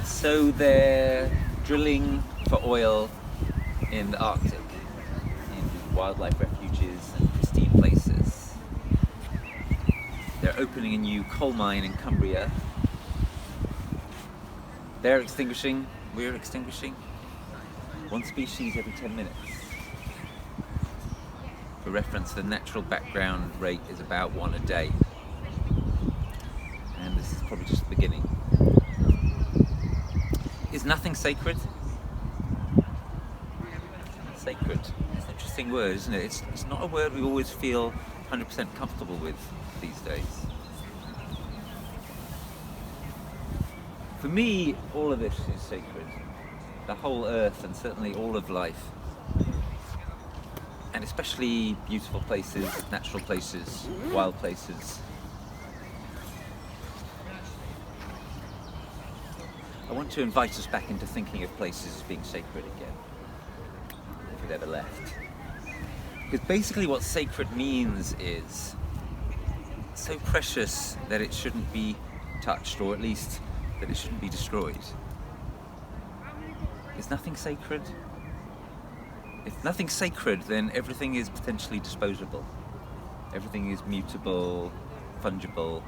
So they're drilling for oil in the Arctic, in wildlife refuges and pristine places. They're opening a new coal mine in Cumbria. They're extinguishing, we're extinguishing one species every 10 minutes. For reference, the natural background rate is about one a day. And this is probably just the beginning. Is nothing sacred? Sacred. It's an interesting word, isn't it? It's not a word we always feel 100% comfortable with these days. For me, all of this is sacred. The whole earth, and certainly all of life. And especially beautiful places, natural places, wild places. I want to invite us back into thinking of places as being sacred again, if it ever left. Because basically what sacred means is so precious that it shouldn't be touched, or at least that it shouldn't be destroyed. Is nothing sacred? If nothing's sacred, then everything is potentially disposable. Everything is mutable, fungible.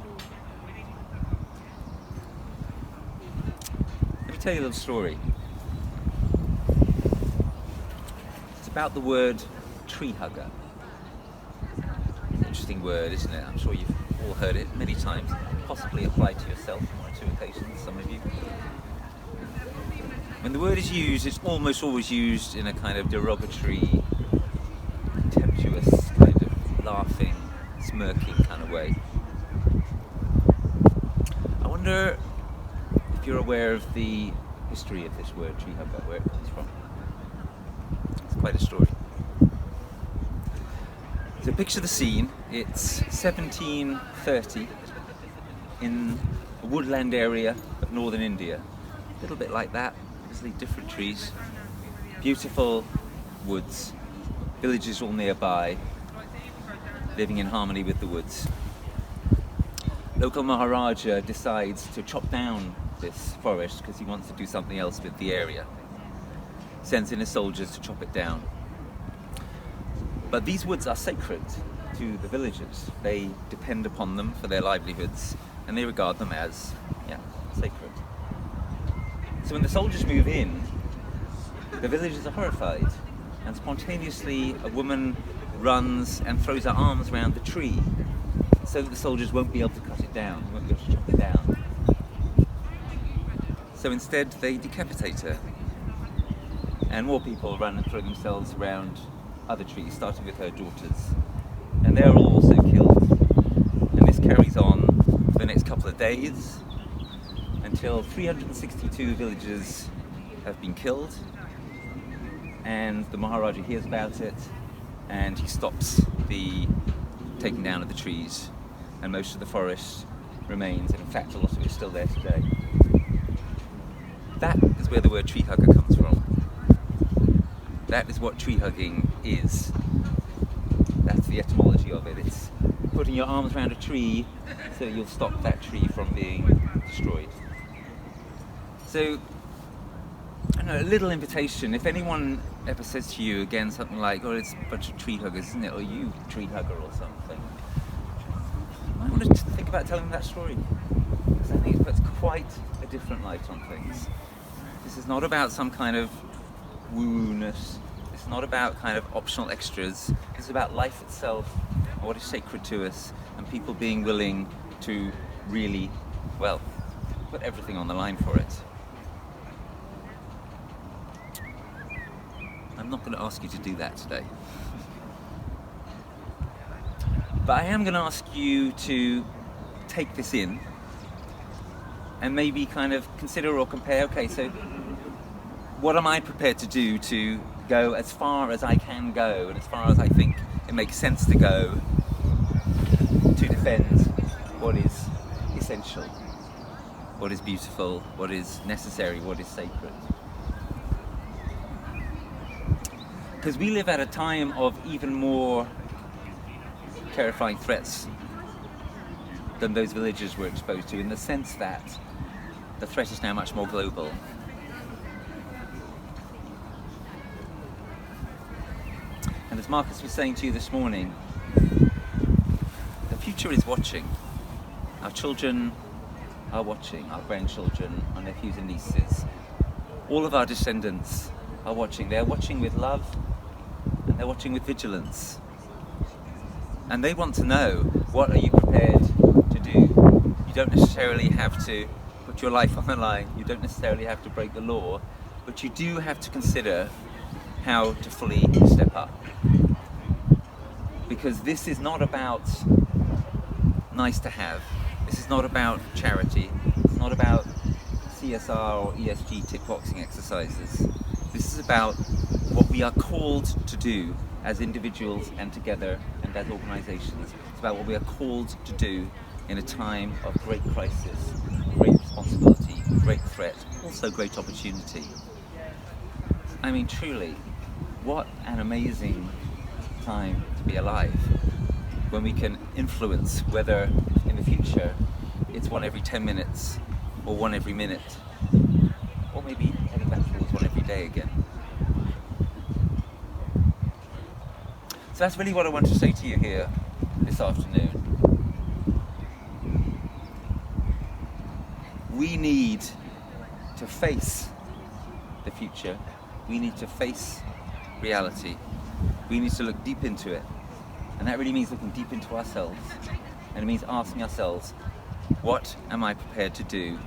Let me tell you a little story. It's about the word treehugger. Interesting word, isn't it? I'm sure you've all heard it many times. Possibly applied to yourself on one or two occasions, some of you. When the word is used, it's almost always used in a kind of derogatory, contemptuous, kind of laughing, smirking kind of way. I wonder if you're aware of the history of this word, treehugger, where it comes from. It's quite a story. So picture the scene. It's 1730 in a woodland area of northern India. A little bit like that. Obviously different trees, beautiful woods, villages all nearby, living in harmony with the woods. Local Maharaja decides to chop down this forest because he wants to do something else with the area. Sends in his soldiers to chop it down. But these woods are sacred to the villagers. They depend upon them for their livelihoods, and they regard them as, sacred. So when the soldiers move in, the villagers are horrified, and spontaneously a woman runs and throws her arms around the tree so that the soldiers won't be able to cut it down, won't be able to chop it down. So instead they decapitate her, and more people run and throw themselves around other trees, starting with her daughters, and they're all also killed. And this carries on for the next couple of days, until 362 villagers have been killed, and the Maharaja hears about it, and he stops the taking down of the trees, and most of the forest remains, and in fact a lot of it is still there today. That is where the word treehugger comes from. That is what tree hugging is. That's the etymology of it. It's putting your arms around a tree so you'll stop that tree from being destroyed. So, I don't know, a little invitation. If anyone ever says to you again something like, "Oh, it's a bunch of tree huggers, isn't it? Or you tree hugger or something," you might want to think about telling them that story. Because I think it puts quite a different light on things. This is not about some kind of woo-ness. It's not about kind of optional extras. It's about life itself, what is sacred to us, and people being willing to really, put everything on the line for it. I'm not going to ask you to do that today. But I am going to ask you to take this in and maybe kind of consider or compare, okay, so what am I prepared to do to go as far as I can go and as far as I think it makes sense to go to defend what is essential, what is beautiful, what is necessary, what is sacred. Because we live at a time of even more terrifying threats than those villagers were exposed to, in the sense that the threat is now much more global. And as Marcus was saying to you this morning, the future is watching. Our children are watching, our grandchildren, our nephews and nieces. All of our descendants are watching. They're watching with love and they're watching with vigilance. And they want to know, what are you prepared to do? You don't necessarily have to put your life on the line, you don't necessarily have to break the law, but you do have to consider how to fully step up. Because this is not about nice to have, this is not about charity, it's not about CSR or ESG tick boxing exercises. This is about what we are called to do as individuals and together and as organisations. It's about what we are called to do in a time of great crisis, great responsibility, great threat, also great opportunity. I mean, truly, what an amazing time to be alive, when we can influence whether in the future it's one every 10 minutes or one every minute, or maybe heading back towards one every day again. So that's really what I want to say to you here this afternoon. We need to face the future. We need to face reality. We need to look deep into it. And that really means looking deep into ourselves. And it means asking ourselves, what am I prepared to do?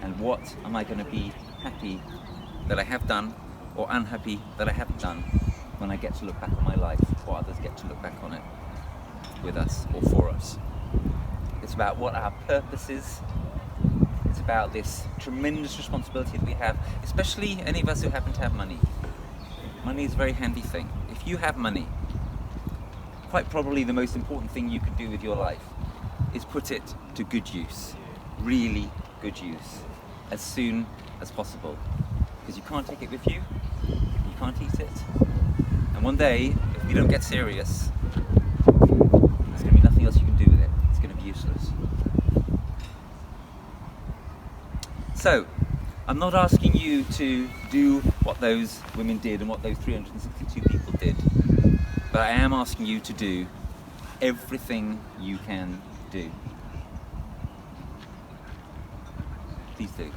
And what am I going to be happy that I have done, or unhappy that I haven't done, when I get to look back on my life, or others get to look back on it with us or for us. It's about what our purpose is. It's about this tremendous responsibility that we have, especially any of us who happen to have money. Money is a very handy thing. If you have money, quite probably the most important thing you can do with your life is put it to good use, really good use, as soon as possible. Because you can't take it with you, you can't eat it, and one day, if you don't get serious, there's going to be nothing else you can do with it. It's going to be useless. So, I'm not asking you to do what those women did and what those 362 people did, but I am asking you to do everything you can do. Please do.